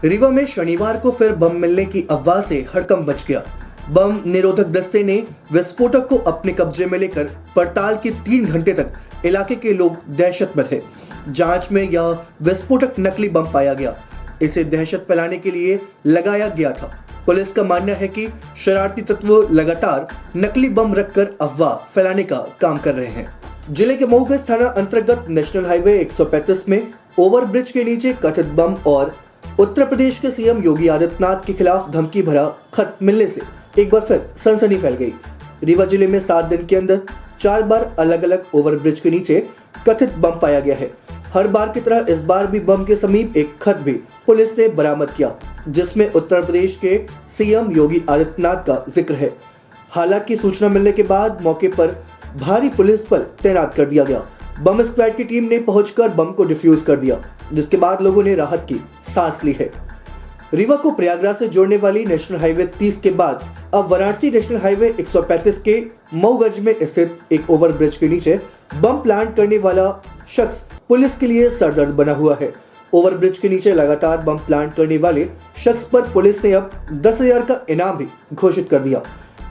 रीवा में शनिवार को फिर बम मिलने की अफवाह से हड़कंप मच गया। बम निरोधक दस्ते ने विस्फोटक को अपने कब्जे में लेकर पड़ताल के 3 घंटे तक इलाके के लोग दहशत में थे। जांच में यह विस्फोटक नकली बम पाया गया। इसे दहशत फैलाने के लिए लगाया गया था। पुलिस का मानना है कि शरारती तत्व लगातार नकली बम रखकर अफवाह फैलाने का काम कर रहे हैं। जिले के मऊगंज थाना अंतर्गत नेशनल हाईवे 135 में ओवरब्रिज के नीचे कथित बम और उत्तर प्रदेश के सीएम योगी आदित्यनाथ के खिलाफ धमकी भरा खत मिलने से एक बार फिर सनसनी फैल गई। रीवा जिले में 7 दिन के अंदर 4 बार अलग अलग ओवरब्रिज के नीचे कथित बम पाया गया है। हर बार की तरह इस बार भी बम के समीप एक खत भी पुलिस ने बरामद किया, जिसमें उत्तर प्रदेश के सीएम योगी आदित्यनाथ का जिक्र है। हालांकि सूचना मिलने के बाद मौके पर भारी पुलिस बल तैनात कर दिया गया। बम स्क्वाड की टीम ने पहुंचकर बम को डिफ्यूज कर दिया, जिसके बाद लोगों ने राहत की सांस ली है। रीवा को प्रयागराज से जोड़ने वाली नेशनल हाईवे 30 के बाद अब वाराणसी नेशनल हाईवे 135 के मऊगंज में स्थित एक ओवरब्रिज के नीचे बम प्लांट करने वाला शख्स पुलिस के लिए सरदर्द बना हुआ है। ओवरब्रिज के नीचे लगातार बम प्लांट करने वाले शख्स पर पुलिस ने अब 10,000 का इनाम भी घोषित कर दिया।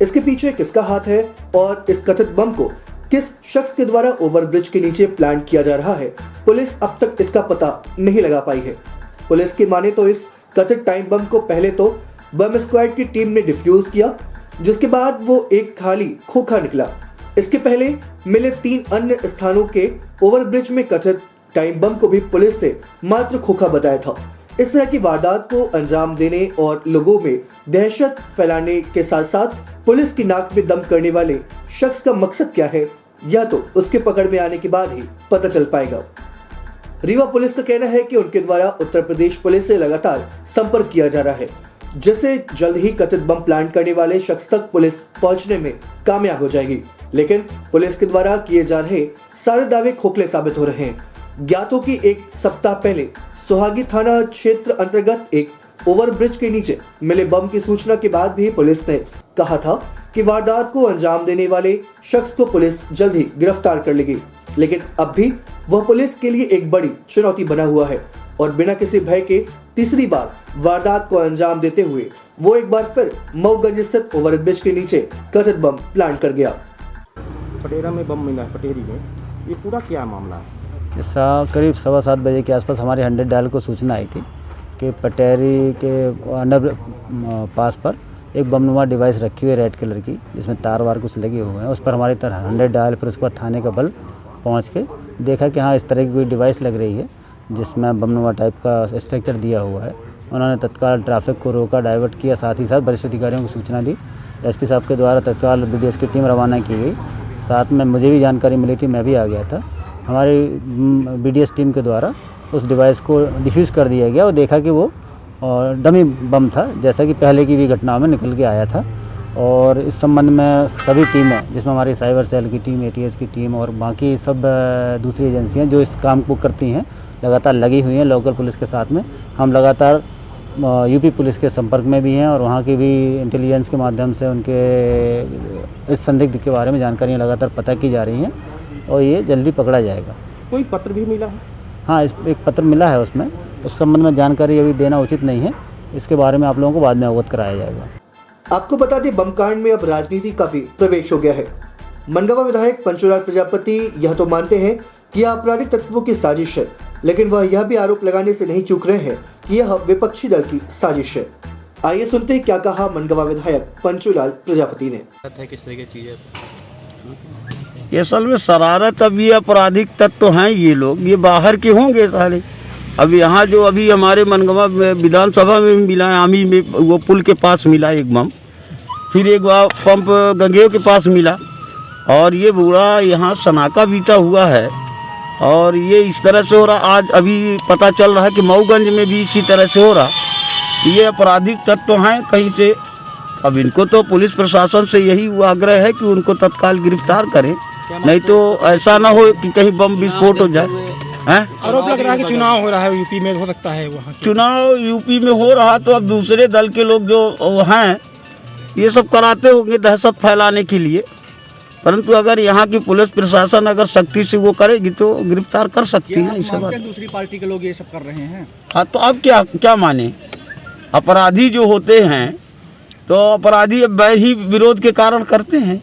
इसके पीछे किसका हाथ है और इस कथित बम को किस शख्स के द्वारा ओवरब्रिज के नीचे प्लान किया जा रहा है, पुलिस अब तक इसका पता नहीं लगा पाई है। पुलिस की माने तो इस कथित टाइम बम को पहले तो बम स्क्वाड की टीम ने डिफ्यूज किया, जिसके बाद वो एक खाली खोखा निकला। इसके पहले मिले 3 अन्य स्थानों के ओवरब्रिज में कथित टाइम बम को भी पुलिस ने मात्र खोखा बताया था। इस तरह की वारदात को अंजाम देने और लोगों में दहशत फैलाने के साथ साथ पुलिस की नाक में दम करने वाले शख्स का मकसद क्या है, यह तो उसके पकड़ में आने के बाद ही पता चल पाएगा। रीवा पुलिस का कहना है कि उनके द्वारा उत्तर प्रदेश पुलिस से लगातार संपर्क किया जा रहा है, जिससे जल्द ही कथित बम प्लांट करने वाले शख्स तक पुलिस पहुंचने में कामयाब हो जाएगी। लेकिन पुलिस के द्वारा किए जा रहे सारे दावे खोखले साबित हो रहे हैं। ज्ञातों की एक सप्ताह पहले सुहागी थाना क्षेत्र अंतर्गत एक ओवरब्रिज के नीचे मिले बम की सूचना के बाद भी पुलिस ने कहा था कि वारदात को अंजाम देने वाले शख्स को पुलिस जल्द ही गिरफ्तार कर लेगी। लेकिन अब भी वह पुलिस के लिए एक बड़ी चुनौती बना हुआ है और बिना किसी भय के तीसरी बार वारदात को अंजाम देते हुए वो एक बार फिर मऊगंज स्थित ओवरब्रिज के नीचे कथित बम प्लांट कर गया। पटेरा में बम मिला, पटेरी में, ये पूरा क्या मामला है? ऐसा करीब 7:15 बजे के आसपास हमारे 100 डायल को सूचना आई थी कि पटेरी के अंडर पास पर एक बमनुमा डिवाइस रखी हुई है रेड कलर की, जिसमें तार वार कुछ लगे हुए हैं। उस पर हमारी तरह 100 डायल, फिर उसके बाद थाने का बल पहुंच के देखा कि हाँ इस तरह की कोई डिवाइस लग रही है जिसमें बमनुमा टाइप का स्ट्रक्चर दिया हुआ है। उन्होंने तत्काल ट्रैफिक को रोका, डाइवर्ट किया, साथ ही साथ वरिष्ठ अधिकारियों को सूचना दी। एसपी साहब के द्वारा तत्काल BDS की टीम रवाना की गई। साथ में मुझे भी जानकारी मिली थी, मैं भी आ गया था। हमारी BDS टीम के द्वारा उस डिवाइस को डिफ्यूज़ कर दिया गया और देखा कि वो डमी बम था, जैसा कि पहले की भी घटनाओं में निकल के आया था। और इस संबंध में सभी टीमें, जिसमें हमारी साइबर सेल की टीम, ATS की टीम और बाकी सब दूसरी एजेंसियां जो इस काम को करती हैं, लगातार लगी हुई हैं लोकल पुलिस के साथ में। हम लगातार यूपी पुलिस के संपर्क में भी हैं और वहाँ की भी इंटेलिजेंस के माध्यम से उनके इस संदिग्ध के बारे में जानकारियाँ लगातार पता की जा रही हैं और ये जल्दी पकड़ा जाएगा। कोई पत्र भी मिला है? हाँ, एक पत्र मिला है, उसमें उस संबंध में जानकारी अभी देना उचित नहीं है। इसके बारे में आप लोगों को बाद में अवगत कराया जाएगा। आपको बता दें, बम कांड में अब राजनीति का भी प्रवेश हो गया है। मनगावा विधायक पंचूलाल प्रजापति यह तो मानते हैं कि यह आपराधिक तत्वों की साजिश है, लेकिन वह यह भी आरोप लगाने से नहीं चूक रहे हैं कि यह विपक्षी दल की साजिश है। आइए सुनते हैं क्या कहा मनगावा विधायक पंचूलाल प्रजापति ने। किस तरह की चीज़ है? ये असल में शरारत, अब ये आपराधिक तत्व हैं ये लोग, ये बाहर के होंगे सारे। अब यहाँ जो अभी हमारे मनगवा विधानसभा में मिला है, आमी में वो पुल के पास मिला एक बम, फिर एक बार पंप गंगेव के पास मिला, और ये बुरा यहाँ सनाका बीता हुआ है। और ये इस तरह से हो रहा, आज अभी पता चल रहा है कि मऊगंज में भी इसी तरह से हो रहा। ये आपराधिक तत्व हैं कहीं से। अब इनको तो पुलिस प्रशासन से यही आग्रह है कि उनको तत्काल गिरफ्तार करें, नहीं तो ऐसा ना हो कि कहीं बम विस्फोट हो जाए। आरोप लग रहा है कि चुनाव हो रहा है यूपी में, हो सकता है वहाँ चुनाव यूपी में हो रहा, तो अब दूसरे दल के लोग जो हैं ये सब कराते होंगे दहशत फैलाने के लिए। परंतु अगर यहाँ की पुलिस प्रशासन अगर सख्ती से वो करेगी तो गिरफ्तार कर सकती है। इस बात दूसरी पार्टी के लोग ये सब कर रहे हैं। हाँ, तो अब क्या माने? अपराधी जो होते हैं तो अपराधी वही विरोध के कारण करते हैं।